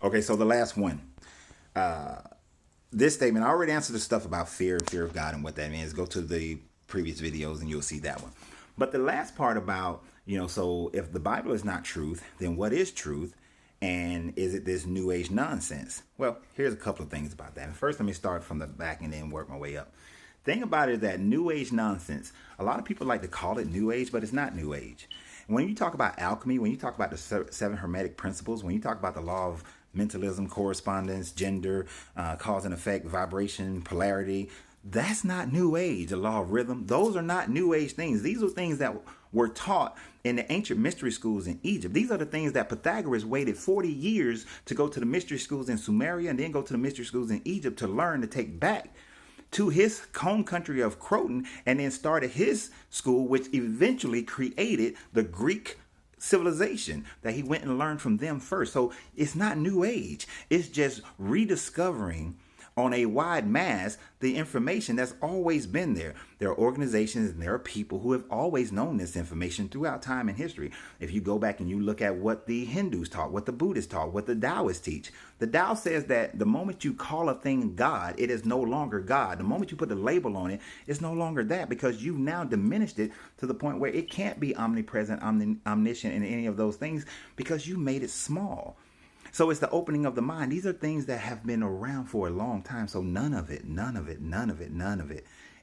Okay, so the last one. This statement, I already answered the stuff about fear and fear of God and what that means. Go to the previous videos and you'll see that one. But the last part about, so if the Bible is not truth, then what is truth? And is it this new age nonsense? Well, here's a couple of things about that. First, let me start from the back and then work my way up. Thing about it is that new age nonsense, a lot of people like to call it new age, but it's not new age. When you talk about alchemy, when you talk about the seven hermetic principles, when you talk about the law of mentalism, correspondence, gender, cause and effect, vibration, polarity, that's not new age. The law of rhythm, those are not new age things. These are things that were taught in the ancient mystery schools in Egypt. These are the things that Pythagoras waited 40 years to go to the mystery schools in Sumeria and then go to the mystery schools in Egypt to learn to take back to his home country of Croton, and then started his school, which eventually created the Greek civilization that he went and learned from them first. So it's not new age. It's just rediscovering on a wide mass the information that's always been there. There are organizations and there are people who have always known this information throughout time and history. If you go back and you look at what the Hindus taught, what the Buddhists taught, what the Taoists teach, the Tao says that the moment you call a thing God, it is no longer God. The moment you put the label on it, it's no longer that, because you've now diminished it to the point where it can't be omnipresent, omniscient, and any of those things because you made it small. So it's the opening of the mind. These are things that have been around for a long time. So none of it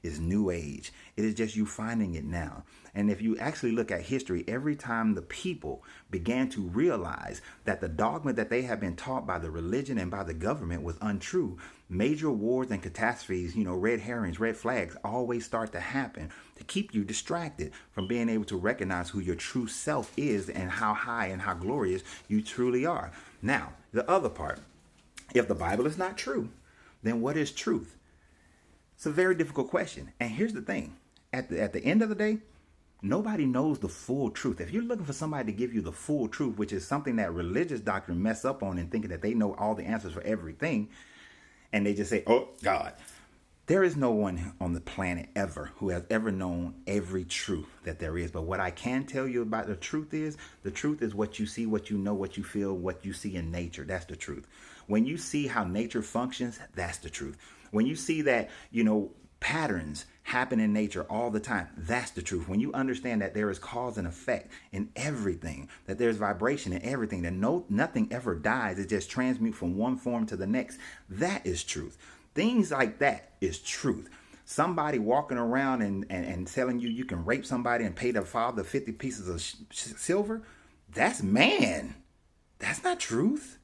is new age. It is just you finding it now. And if you actually look at history, every time the people began to realize that the dogma that they had been taught by the religion and by the government was untrue, major wars and catastrophes, red herrings, red flags always start to happen to keep you distracted from being able to recognize who your true self is and how high and how glorious you truly are. Now, the other part, if the Bible is not true, then what is truth? It's a very difficult question. And here's the thing. At the end of the day, nobody knows the full truth. If you're looking for somebody to give you the full truth, which is something that religious doctrine mess up on and thinking that they know all the answers for everything, and they just say, oh, God. There is no one on the planet ever who has ever known every truth that there is. But what I can tell you about the truth is what you see, what you know, what you feel, what you see in nature. That's the truth. When you see how nature functions, that's the truth. When you see that, patterns happen in nature all the time, that's the truth. When you understand that there is cause and effect in everything, that there's vibration in everything, that nothing ever dies, it just transmutes from one form to the next, that is truth. Things like that is truth. Somebody walking around and telling you can rape somebody and pay their father 50 pieces of silver, that's man. That's not truth.